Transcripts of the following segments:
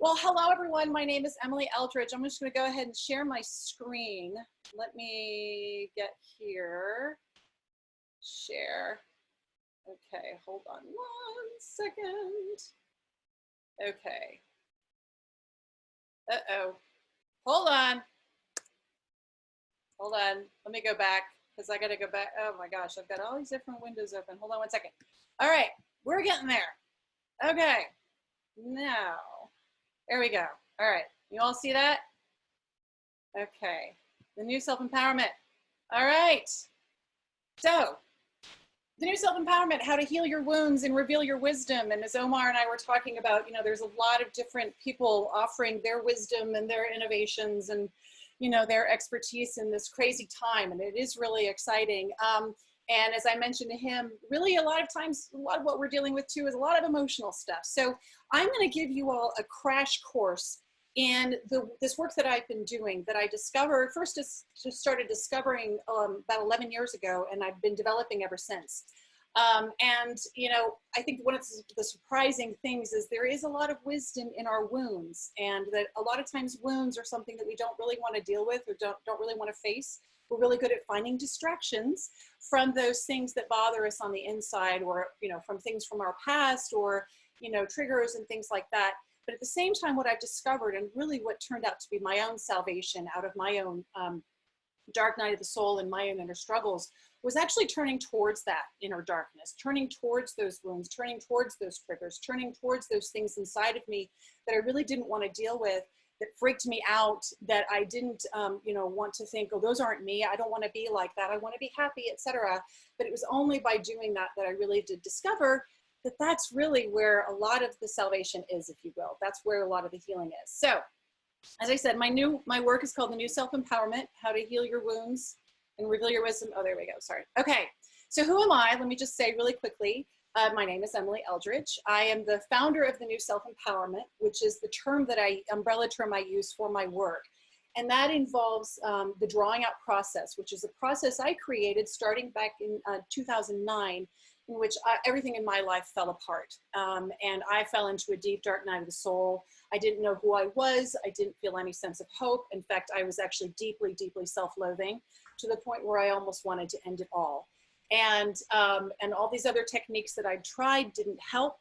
Well, hello everyone. My name is Emily Eldredge. I'm just going to go ahead and share my screen. Let me get here. Share. Okay, hold on 1 second. Okay. Uh-oh. Hold on. Hold on. Let me go back because I got to go back. Oh my gosh, I've got all these different windows open. Hold on 1 second. All right, we're getting there. Okay. Now, there we go. All right, you all see that? Okay, the new self-empowerment. All right, so the new self-empowerment, how to heal your wounds and reveal your wisdom. And as Omar and I were talking about, there's a lot of different people offering their wisdom and their innovations and, their expertise in this crazy time. And it is really exciting. And as I mentioned to him, really a lot of times, a lot of what we're dealing with too is a lot of emotional stuff. So I'm going to give you all a crash course in this work that I've been doing that I discovered, first just started discovering about 11 years ago, and I've been developing ever since. I think one of the surprising things is there is a lot of wisdom in our wounds, and that a lot of times wounds are something that we don't really want to deal with or don't really want to face. We're really good at finding distractions from those things that bother us on the inside, or, from things from our past, or, triggers and things like that. But at the same time, what I've discovered, and really what turned out to be my own salvation out of my own dark night of the soul and my own inner struggles, was actually turning towards that inner darkness, turning towards those wounds, turning towards those triggers, turning towards those things inside of me that I really didn't want to deal with, that freaked me out, that I didn't, want to think, oh, those aren't me. I don't want to be like that. I want to be happy, etc. But it was only by doing that that I really did discover that that's really where a lot of the salvation is, if you will. That's where a lot of the healing is. So, as I said, my work is called The New Self-Empowerment, How to Heal Your Wounds and Reveal Your Wisdom. Oh, there we go, sorry. Okay, so who am I? Let me just say really quickly, my name is Emily Eldredge. I am the founder of The New Self-Empowerment, which is the umbrella term I use for my work. And that involves the drawing out process, which is a process I created starting back in 2009, in which everything in my life fell apart. And I fell into a deep, dark night of the soul. I didn't know who I was. I didn't feel any sense of hope. In fact, I was actually deeply, deeply self-loathing, to the point where I almost wanted to end it all. And all these other techniques that I'd tried didn't help,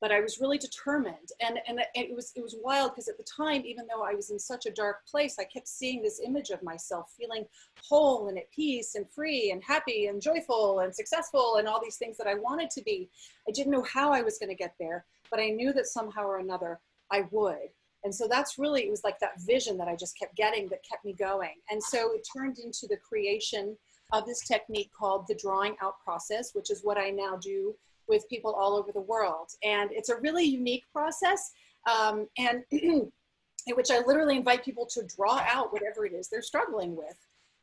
but I was really determined. And it was wild, because at the time, even though I was in such a dark place, I kept seeing this image of myself feeling whole and at peace and free and happy and joyful and successful and all these things that I wanted to be. I didn't know how I was going to get there, but I knew that somehow or another I would. And so that's really, it was like that vision that I just kept getting that kept me going. And so it turned into the creation of this technique called the drawing out process, which is what I now do with people all over the world. And it's a really unique process, in which I literally invite people to draw out whatever it is they're struggling with.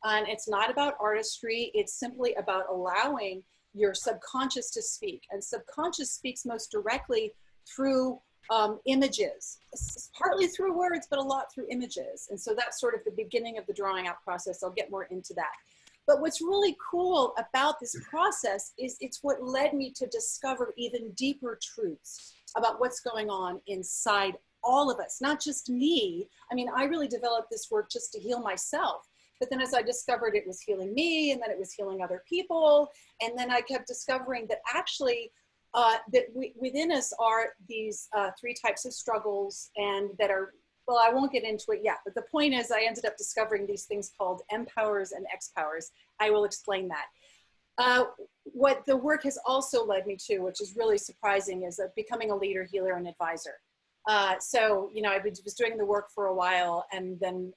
And it's not about artistry, it's simply about allowing your subconscious to speak. And subconscious speaks most directly through images, partly through words, but a lot through images. And so that's sort of the beginning of the drawing out process. I'll get more into that. But what's really cool about this process is it's what led me to discover even deeper truths about what's going on inside all of us, not just me. I mean, I really developed this work just to heal myself. But then as I discovered it was healing me, and then it was healing other people. And then I kept discovering that actually within us are these 3 types of struggles, and that are, well, I won't get into it yet, but the point is I ended up discovering these things called emPowers and EXPOWERs. I will explain that. What the work has also led me to, which is really surprising, is becoming a leader, healer, and advisor. I was doing the work for a while, and then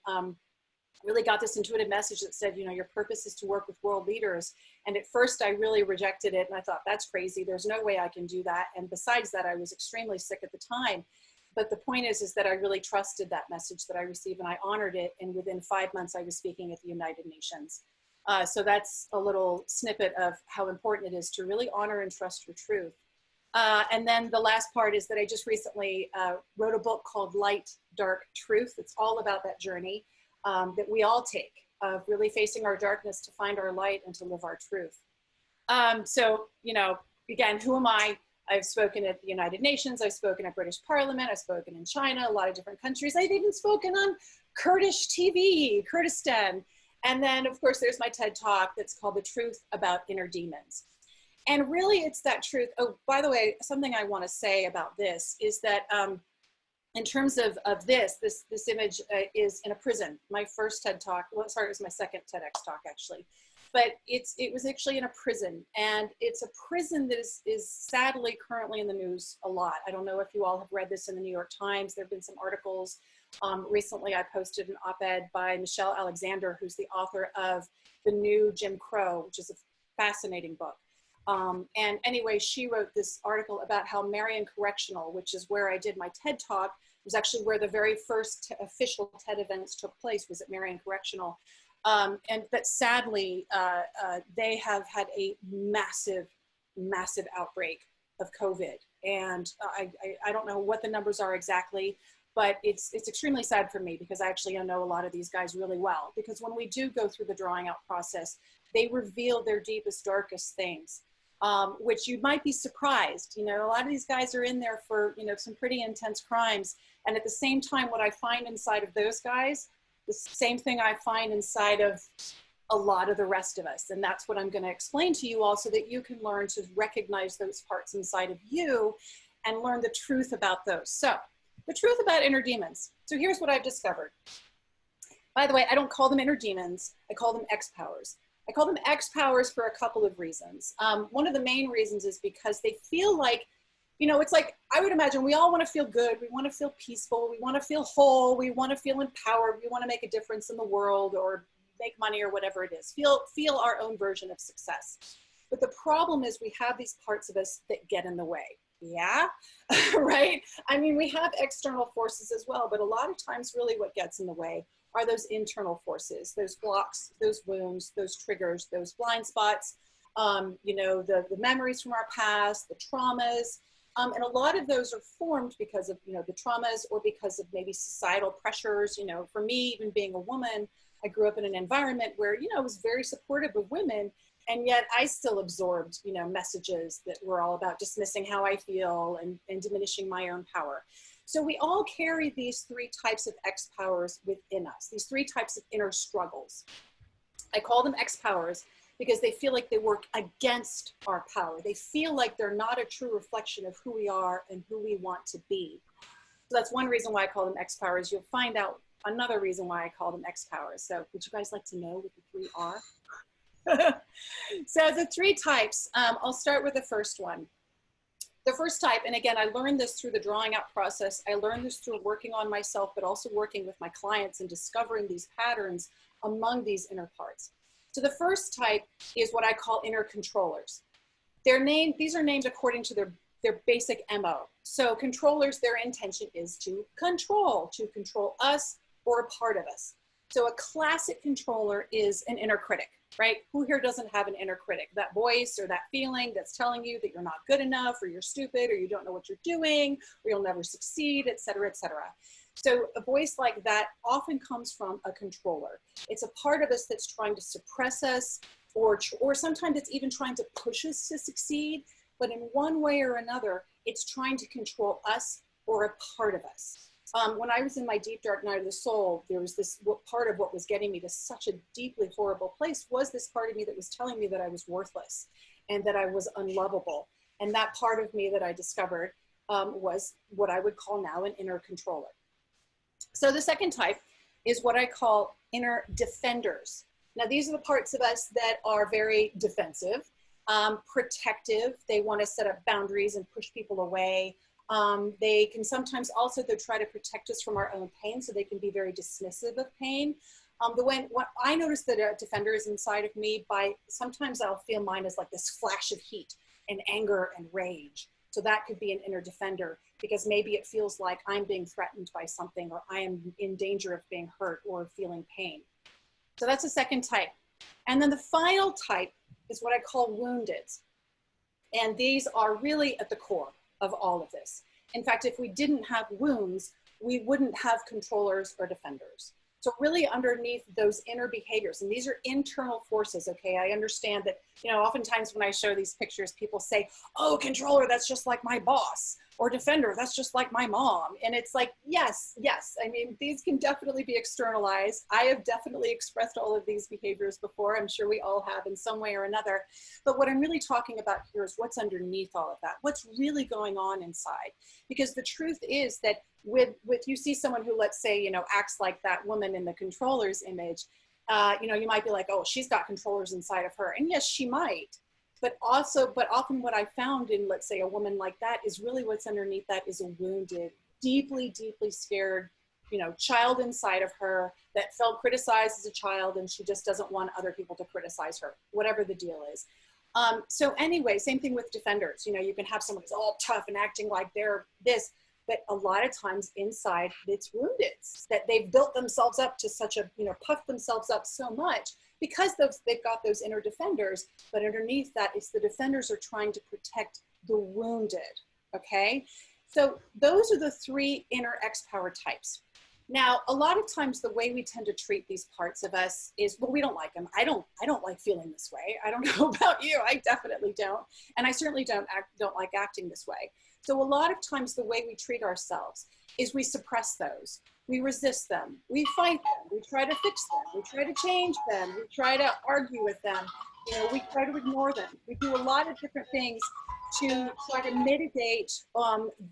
really got this intuitive message that said, your purpose is to work with world leaders. And at first I really rejected it, and I thought, that's crazy. There's no way I can do that. And besides that, I was extremely sick at the time. But the point is that I really trusted that message that I received, and I honored it. And within 5 months, I was speaking at the United Nations. So that's a little snippet of how important it is to really honor and trust your truth. And then the last part is that I just recently wrote a book called Light, Dark, Truth. It's all about that journey that we all take, of really facing our darkness to find our light and to live our truth. So, again, who am I? I've spoken at the United Nations, I've spoken at British Parliament, I've spoken in China, a lot of different countries. I've even spoken on Kurdish TV, Kurdistan. And then of course there's my TED Talk that's called The Truth About Inner Demons. And really it's that truth. Oh, by the way, something I want to say about this is that in terms of this image is in a prison. My first TED Talk, well, sorry, it was my second TEDx talk actually, but it was actually in a prison, and it's a prison that is sadly currently in the news a lot. I don't know if you all have read this in the New York Times. There have been some articles. Recently I posted an op-ed by Michelle Alexander, who's the author of The New Jim Crow, which is a fascinating book. And anyway, she wrote this article about how Marion Correctional, which is where I did my TED Talk, was actually where the very first official TED events took place, was at Marion Correctional. And that sadly, they have had a massive, massive outbreak of COVID. And I don't know what the numbers are exactly, but it's extremely sad for me because I actually know a lot of these guys really well. Because when we do go through the drawing out process, they reveal their deepest, darkest things. Which you might be surprised. You know, a lot of these guys are in there for, you know, some pretty intense crimes. And at the same time, what I find inside of those guys, the same thing I find inside of a lot of the rest of us. And that's what I'm going to explain to you all so that you can learn to recognize those parts inside of you and learn the truth about those. So the truth about inner demons. So here's what I've discovered. By the way, I don't call them inner demons. I call them EXPOWERs. I call them EXPOWERs for a couple of reasons. One of the main reasons is because they feel like, you know, it's like, I would imagine we all want to feel good. We want to feel peaceful. We want to feel whole. We want to feel empowered. We want to make a difference in the world or make money or whatever it is. Feel our own version of success. But the problem is we have these parts of us that get in the way. Yeah, right? I mean, we have external forces as well, but a lot of times really what gets in the way are those internal forces, those blocks, those wounds, those triggers, those blind spots, you know, the memories from our past, the traumas. And a lot of those are formed because of, you know, the traumas or because of maybe societal pressures. You know, for me, even being a woman, I grew up in an environment where, you know, I was very supportive of women. And yet I still absorbed, you know, messages that were all about dismissing how I feel and diminishing my own power. So we all carry these three types of EXPOWERs within us, these three types of inner struggles. I call them EXPOWERs because they feel like they work against our power. They feel like they're not a true reflection of who we are and who we want to be. So that's one reason why I call them EXPOWERs. You'll find out another reason why I call them EXPOWERs. So would you guys like to know what the three are? So the three types, I'll start with the first one. The first type, and again, I learned this through the drawing out process. I learned this through working on myself, but also working with my clients and discovering these patterns among these inner parts. So the first type is what I call inner controllers. These are named according to their basic MO. So controllers, their intention is to control us or a part of us. So a classic controller is an inner critic, right? Who here doesn't have an inner critic? That voice or that feeling that's telling you that you're not good enough, or you're stupid, or you don't know what you're doing, or you'll never succeed, et cetera, et cetera. So a voice like that often comes from a controller. It's a part of us that's trying to suppress us, or sometimes it's even trying to push us to succeed. But in one way or another, it's trying to control us or a part of us. When I was in my deep dark night of the soul, there was this part of what was getting me to such a deeply horrible place was this part of me that was telling me that I was worthless and that I was unlovable. And that part of me that I discovered was what I would call now an inner controller. So the second type is what I call inner defenders. Now, these are the parts of us that are very defensive, protective. They want to set up boundaries and push people away. They can sometimes also try to protect us from our own pain, so they can be very dismissive of pain. What I notice that a defender is inside of me, sometimes I'll feel mine as like this flash of heat and anger and rage. So that could be an inner defender, because maybe it feels like I'm being threatened by something, or I am in danger of being hurt or feeling pain. So that's the second type. And then the final type is what I call wounded. And these are really at the core of all of this. In fact, if we didn't have wounds, we wouldn't have controllers or defenders. So really underneath those inner behaviors, and these are internal forces, okay? I understand that, you know, oftentimes when I show these pictures, people say, oh, controller, that's just like my boss, or defender, that's just like my mom. And it's like, yes, yes. I mean, these can definitely be externalized. I have definitely expressed all of these behaviors before. I'm sure we all have in some way or another. But what I'm really talking about here is what's underneath all of that. What's really going on inside? Because the truth is that with you see someone who, let's say, you know, acts like that woman in the controller's image, you know, you might be like, oh, she's got controllers inside of her. And yes, she might. But often what I found in, let's say, a woman like that is really what's underneath that is a wounded, deeply, deeply scared, you know, child inside of her that felt criticized as a child, and she just doesn't want other people to criticize her, whatever the deal is. So anyway, same thing with defenders. You know, you can have someone who's all tough and acting like they're this, but a lot of times inside it's wounded, that they've built themselves up to such a, you know, puffed themselves up so much because they've got those inner defenders, but underneath that is the defenders are trying to protect the wounded, okay? So those are the three inner EXPOWER types. Now, a lot of times the way we tend to treat these parts of us is, well, we don't like them. I don't like feeling this way. I don't know about you. I definitely don't. And I certainly don't like acting this way. So a lot of times the way we treat ourselves is we suppress those. We resist them. We fight them. We try to fix them. We try to change them. We try to argue with them. You know, we try to ignore them. We do a lot of different things to try to mitigate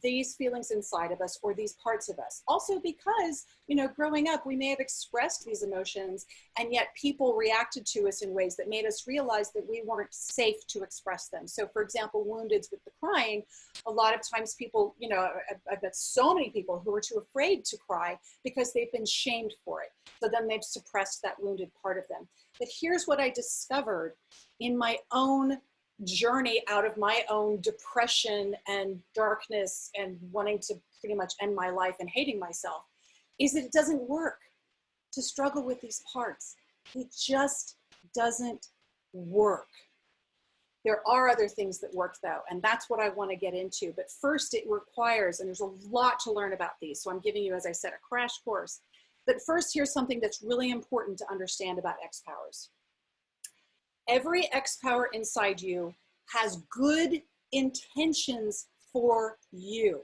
these feelings inside of us or these parts of us. Also because, you know, growing up, we may have expressed these emotions and yet people reacted to us in ways that made us realize that we weren't safe to express them. So for example, wounded with the crying, a lot of times people, you know, I've met so many people who are too afraid to cry because they've been shamed for it. So then they've suppressed that wounded part of them. But here's what I discovered in my own journey out of my own depression and darkness and wanting to pretty much end my life and hating myself, is that it doesn't work to struggle with these parts. It just doesn't work. There are other things that work though, and that's what I want to get into. But first it requires, and there's a lot to learn about these, so I'm giving you, as I said, a crash course. But first, here's something that's really important to understand about EXPOWERs. Every EXPOWER inside you has good intentions for you.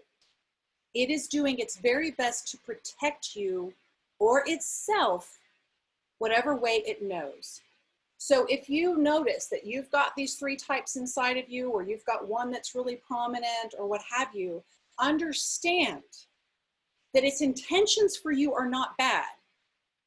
It is doing its very best to protect you or itself, whatever way it knows. So if you notice that you've got these three types inside of you, or you've got one that's really prominent or what have you, understand that its intentions for you are not bad.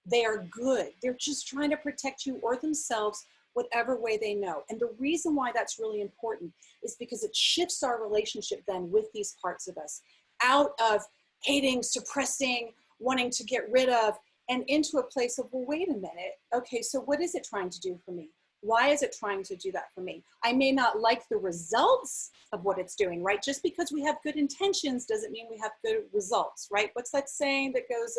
They are good. They're just trying to protect you or themselves whatever way they know. And the reason why that's really important is because it shifts our relationship then with these parts of us out of hating, suppressing, wanting to get rid of, and into a place of, well, wait a minute. Okay, so what is it trying to do for me? Why is it trying to do that for me? I may not like the results of what it's doing, right? Just because we have good intentions doesn't mean we have good results, right? What's that saying that goes,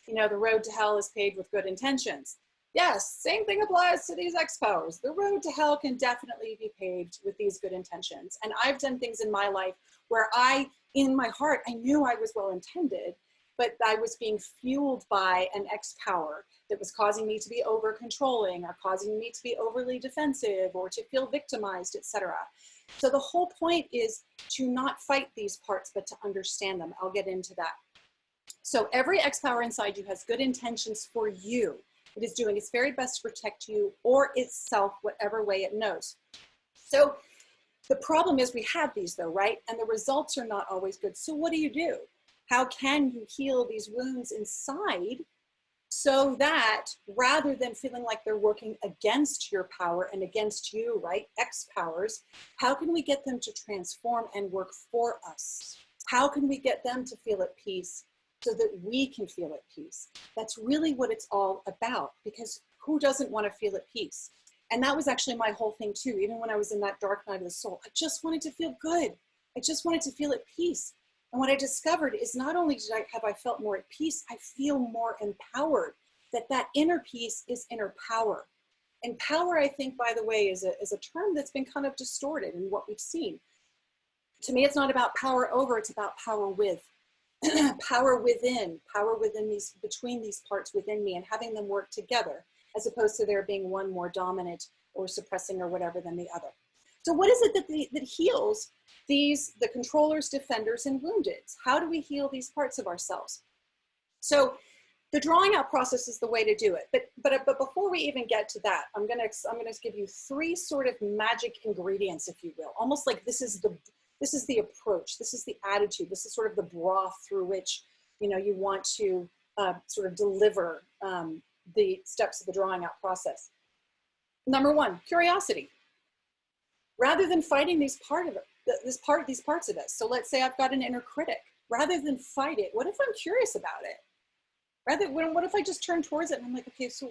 you know, the road to hell is paved with good intentions? Yes, same thing applies to these EXPOWERs. The road to hell can definitely be paved with these good intentions. And I've done things in my life where in my heart, I knew I was well-intended, but I was being fueled by an EXPOWER that was causing me to be over-controlling or causing me to be overly defensive or to feel victimized, etc. So the whole point is to not fight these parts, but to understand them. I'll get into that. So every EXPOWER inside you has good intentions for you. It is doing its very best to protect you or itself, whatever way it knows. So the problem is we have these though, right? And the results are not always good. So what do? How can you heal these wounds inside so that rather than feeling like they're working against your power and against you, right? EXPOWERs, how can we get them to transform and work for us? How can we get them to feel at peace so that we can feel at peace? That's really what it's all about, because who doesn't want to feel at peace? And that was actually my whole thing too. Even when I was in that dark night of the soul, I just wanted to feel good. I just wanted to feel at peace. And what I discovered is not only have I felt more at peace, I feel more empowered, that inner peace is inner power. And power, I think, by the way, is a term that's been kind of distorted in what we've seen. To me, it's not about power over, it's about power with. power within these, between these parts within me, and having them work together, as opposed to there being one more dominant or suppressing or whatever than the other. So what is it that heals the controllers, defenders, and woundeds? How do we heal these parts of ourselves? So the drawing out process is the way to do it. But before we even get to that, I'm gonna give you 3 sort of magic ingredients, if you will. Almost like this is the approach, this is the attitude, this is sort of the broth through which, you know, you want to sort of deliver the steps of the drawing out process. Number 1, curiosity. Rather than fighting these parts of us. So let's say I've got an inner critic. Rather than fight it, what if I'm curious about it? What if I just turn towards it and I'm like, okay, so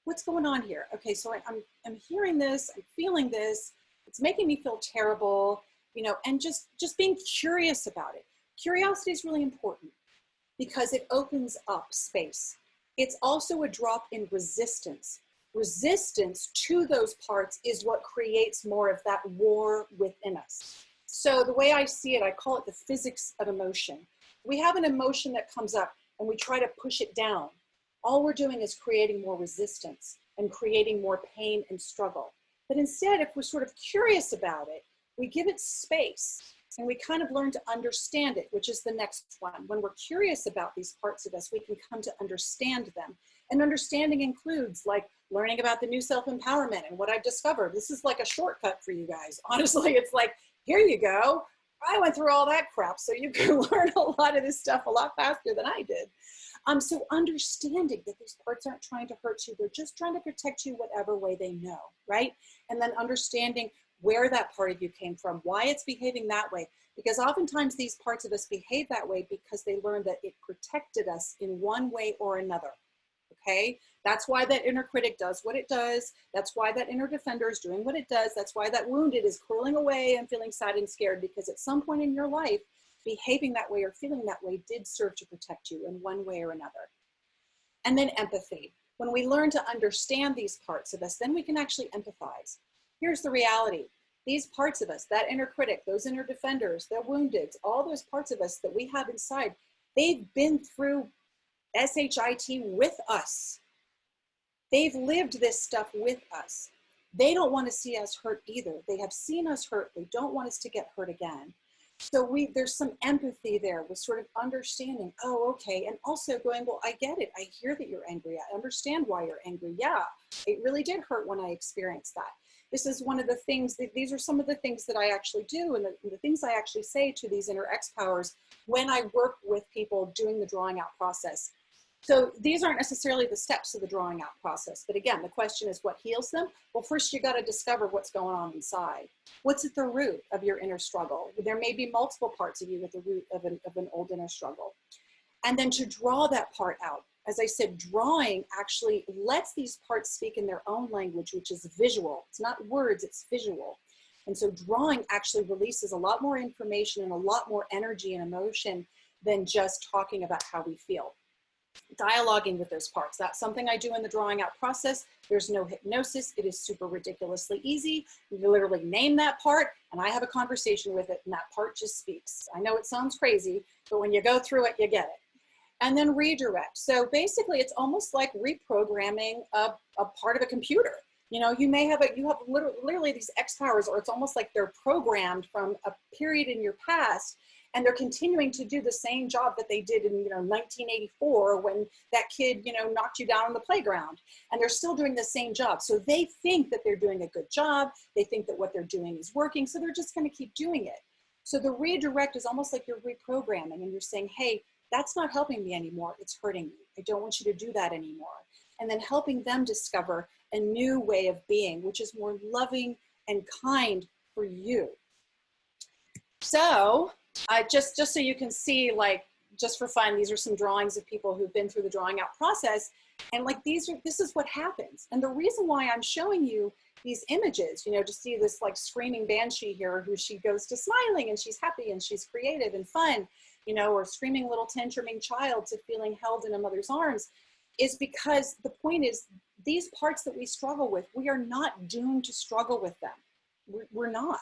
what's going on here? Okay, so I'm hearing this, I'm feeling this, it's making me feel terrible, you know, and just being curious about it. Curiosity is really important because it opens up space. It's also a drop in resistance. Resistance to those parts is what creates more of that war within us. So the way I see it, I call it the physics of emotion. We have an emotion that comes up and we try to push it down. All we're doing is creating more resistance and creating more pain and struggle. But instead, if we're sort of curious about it, we give it space and we kind of learn to understand it, which is the next one. When we're curious about these parts of us, we can come to understand them. And understanding includes like learning about the new self-empowerment and what I've discovered. This is like a shortcut for you guys. Honestly, it's like, here you go. I went through all that crap so you can learn a lot of this stuff a lot faster than I did. So understanding that these parts aren't trying to hurt you, they're just trying to protect you whatever way they know, right? And then understanding where that part of you came from, why it's behaving that way. Because oftentimes these parts of us behave that way because they learned that it protected us in one way or another, okay? That's why that inner critic does what it does. That's why that inner defender is doing what it does. That's why that wounded is curling away and feeling sad and scared, because at some point in your life, behaving that way or feeling that way did serve to protect you in one way or another. And then empathy. When we learn to understand these parts of us, then we can actually empathize. Here's the reality. These parts of us, that inner critic, those inner defenders, the wounded, all those parts of us that we have inside, they've been through SHIT with us. They've lived this stuff with us. They don't want to see us hurt either. They have seen us hurt. They don't want us to get hurt again. So there's some empathy there with sort of understanding, oh, okay. And also going, well, I get it. I hear that you're angry. I understand why you're angry. Yeah, it really did hurt when I experienced that. This is one of the things, these are some of the things that I actually do and the things I actually say to these inner EXPOWERs when I work with people doing the drawing out process. So these aren't necessarily the steps of the drawing out process, but again, the question is what heals them? Well, first you got to discover what's going on inside. What's at the root of your inner struggle? There may be multiple parts of you at the root of an old inner struggle. And then to draw that part out. As I said, drawing actually lets these parts speak in their own language, which is visual. It's not words, it's visual. And so drawing actually releases a lot more information and a lot more energy and emotion than just talking about how we feel. Dialoguing with those parts. That's something I do in the drawing out process. There's no hypnosis. It is super ridiculously easy. You literally name that part and I have a conversation with it and that part just speaks. I know it sounds crazy, but when you go through it, you get it. And then redirect. So basically it's almost like reprogramming a part of a computer. You know, you may have literally these EXPOWERs, or it's almost like they're programmed from a period in your past, and they're continuing to do the same job that they did in, 1984 when that kid, knocked you down on the playground, and they're still doing the same job. So they think that they're doing a good job. They think that what they're doing is working. So they're just going to keep doing it. So the redirect is almost like you're reprogramming and you're saying, hey, that's not helping me anymore. It's hurting me. I don't want you to do that anymore. And then helping them discover a new way of being, which is more loving and kind for you. So just so you can see, like, just for fun, these are some drawings of people who've been through the drawing out process. And like, this is what happens. And the reason why I'm showing you these images, to see this like screaming banshee here, who she goes to smiling and she's happy and she's creative and fun, or screaming little tantruming child to feeling held in a mother's arms, is because the point is these parts that we struggle with, we are not doomed to struggle with them. We're not.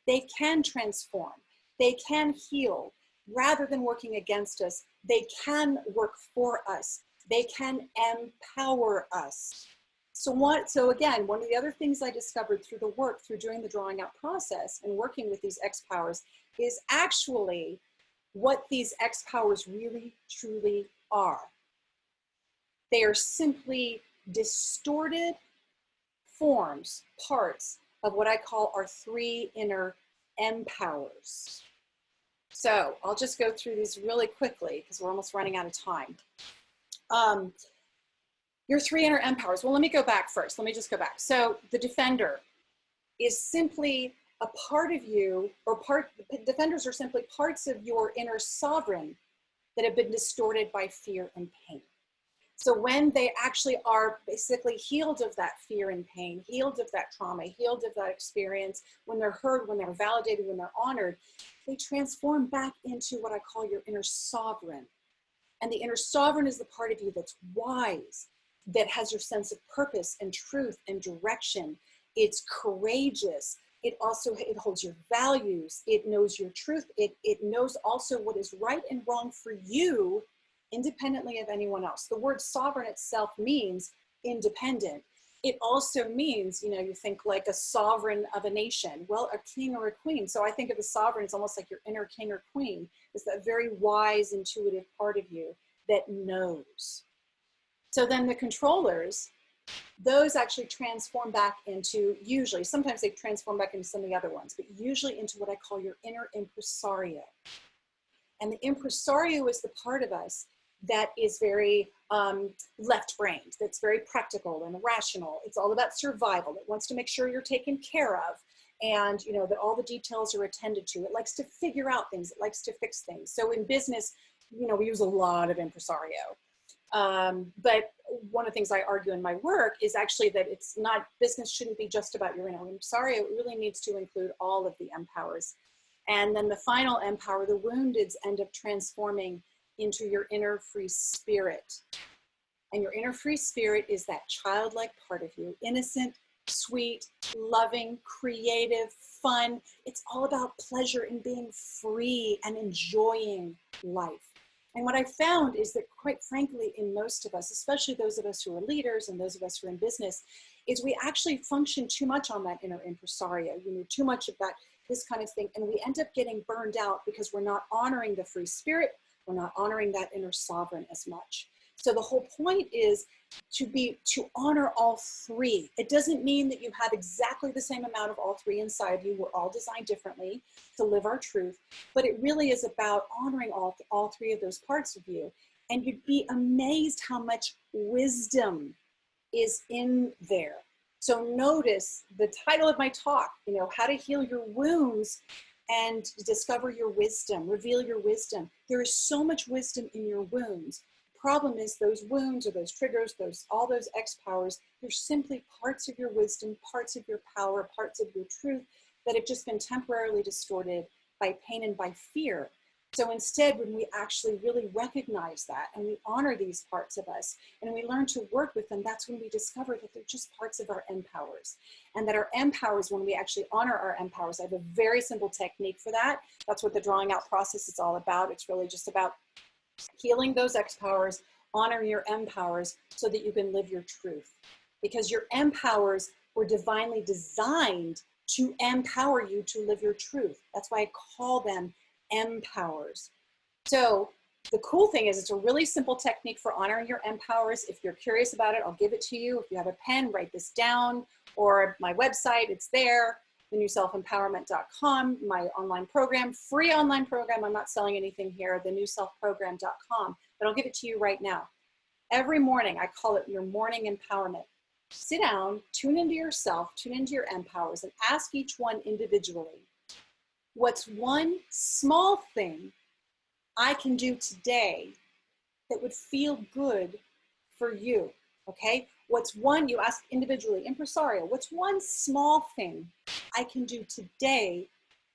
They can transform. They can heal. rather than working against us, they can work for us. They can empower us. So again, one of the other things I discovered through the work, through doing the drawing out process and working with these EXPOWERs, is actually what these EXPOWERs really, truly are. They are simply distorted forms, parts of what I call our 3 inner emPowers. So I'll just go through these really quickly because we're almost running out of time. Your 3 inner emPowers. Well, let me go back first. Let me just go back. So the defender is simply a part of you, or defenders are simply parts of your inner sovereign that have been distorted by fear and pain. So when they actually are basically healed of that fear and pain, healed of that trauma, healed of that experience, when they're heard, when they're validated, when they're honored, they transform back into what I call your inner sovereign. And the inner sovereign is the part of you that's wise, that has your sense of purpose and truth and direction. It's courageous. It holds your values. It knows your truth. It knows also what is right and wrong for you, independently of anyone else. The word sovereign itself means independent. It also means, you know, you think like a sovereign of a nation. Well, a king or a queen. So I think of a sovereign as almost like your inner king or queen. It's that very wise, intuitive part of you that knows. So then the controllers, those actually transform back into, usually, sometimes they transform back into some of the other ones, but usually into what I call your inner impresario. And the impresario is the part of us that is very left-brained, that's very practical and rational. It's all about survival. It wants to make sure you're taken care of, and you know that all the details are attended to. It likes to figure out things. It likes to fix things. So in business, you know, we use a lot of impresario. But one of the things I argue in my work is actually that it's not, business shouldn't be just about your inner impresario. It really needs to include all of the emPowers. And then the final emPower, the woundeds, end up transforming into your inner free spirit. And your inner free spirit is that childlike part of you, innocent, sweet, loving, creative, fun. It's all about pleasure and being free and enjoying life. And what I found is that, quite frankly, in most of us, especially those of us who are leaders and those of us who are in business, is we actually function too much on that inner impresario. You know, too much of that, this kind of thing. And we end up getting burned out because we're not honoring the free spirit. We're not honoring that inner sovereign as much. So the whole point is to honor all 3. It doesn't mean that you have exactly the same amount of all 3 inside you. We're all designed differently to live our truth, but it really is about honoring all 3 of those parts of you. And you'd be amazed how much wisdom is in there. So notice the title of my talk, you know, how to heal your wounds and discover your wisdom, reveal your wisdom. There is so much wisdom in your wounds. Problem is those wounds or those triggers, all those EXPOWERs, they're simply parts of your wisdom, parts of your power, parts of your truth that have just been temporarily distorted by pain and by fear. So instead, when we actually really recognize that and we honor these parts of us and we learn to work with them, that's when we discover that they're just parts of our emPowers. And that our emPowers, when we actually honor our emPowers, I have a very simple technique for that. That's what the drawing out process is all about. It's really just about healing those EXPOWERs, honoring your emPowers so that you can live your truth. Because your emPowers were divinely designed to empower you to live your truth. That's why I call them emPowers. So the cool thing is it's a really simple technique for honoring your emPowers. If you're curious about it, I'll give it to you. If you have a pen, write this down, or my website, it's there. thenewselfempowerment.com, my online program, free online program. I'm not selling anything here, thenewselfprogram.com, but I'll give it to you right now. Every morning, I call it your morning empowerment. Sit down, tune into yourself, tune into your emPowers, and ask each one individually, what's one small thing I can do today that would feel good for you, okay? What's one, you ask individually, impresario, what's one small thing I can do today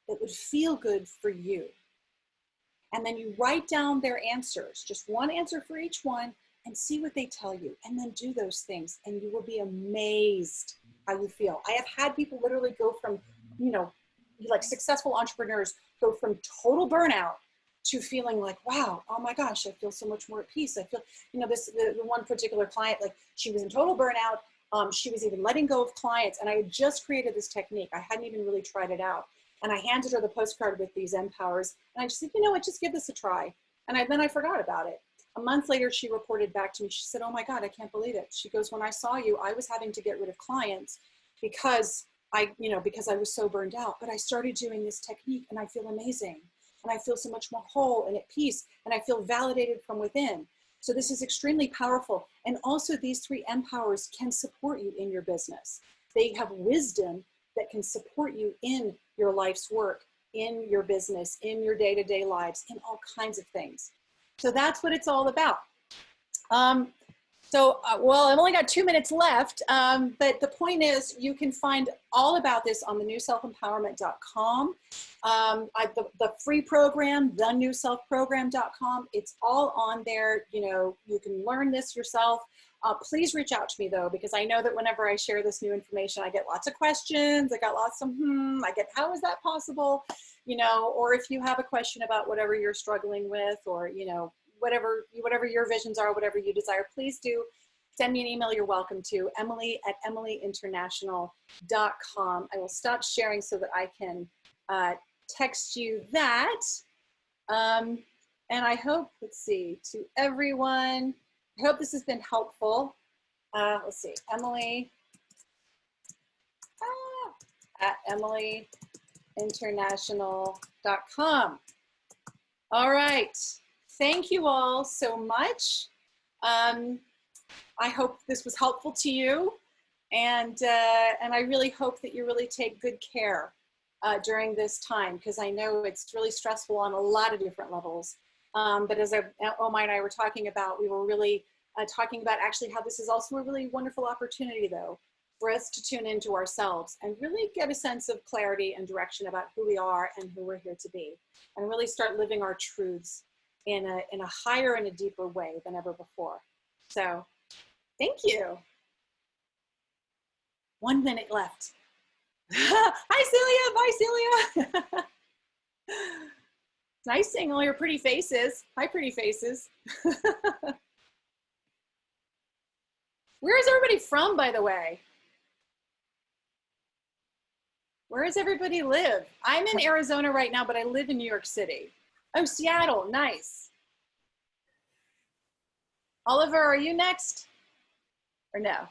that would feel good for you? And then you write down their answers, just one answer for each one, and see what they tell you. And then do those things, and you will be amazed how you feel. I have had people literally go from, you know, like successful entrepreneurs go from total burnout to feeling like, wow, oh my gosh, I feel so much more at peace. I feel, you know, the one particular client, like she was in total burnout. She was even letting go of clients. And I had just created this technique. I hadn't even really tried it out. And I handed her the postcard with these empowers. And I just said, you know what, just give this a try. And then I forgot about it. A month later, she reported back to me. She said, oh my God, I can't believe it. She goes, when I saw you, I was having to get rid of clients because because I was so burned out. But I started doing this technique and I feel amazing. And I feel so much more whole and at peace. And I feel validated from within. So this is extremely powerful. And also these 3 empowers can support you in your business. They have wisdom that can support you in your life's work, in your business, in your day-to-day lives, in all kinds of things. So that's what it's all about. Well, I've only got 2 minutes left, but the point is you can find all about this on thenewselfempowerment.com. The free program, thenewselfprogram.com, it's all on there. You know, you can learn this yourself. Please reach out to me though, because I know that whenever I share this new information, I get lots of questions. I got lots of, I get, how is that possible? You know, or if you have a question about whatever you're struggling with, or, you know, whatever your visions are, whatever you desire, please do send me an email. You're welcome to emily@emilyinternational.com. I will stop sharing so that I can text you that. And I hope, let's see, to everyone, I hope this has been helpful. Let's see, Emily at emilyinternational.com. All right. Thank you all so much. I hope this was helpful to you, and I really hope that you really take good care during this time, because I know it's really stressful on a lot of different levels. But as Omar and I were talking about, we were really talking about actually how this is also a really wonderful opportunity, though, for us to tune into ourselves and really get a sense of clarity and direction about who we are and who we're here to be, and really start living our truths in a higher and a deeper way than ever before. So thank you. 1 minute left. Hi, Celia. Bye, Celia. It's nice seeing all your pretty faces. Hi, pretty faces. Where is everybody from, by the way? Where does everybody live? I'm in Arizona right now, but I live in New York City. Oh, Seattle, nice. Oliver, are you next? Or no?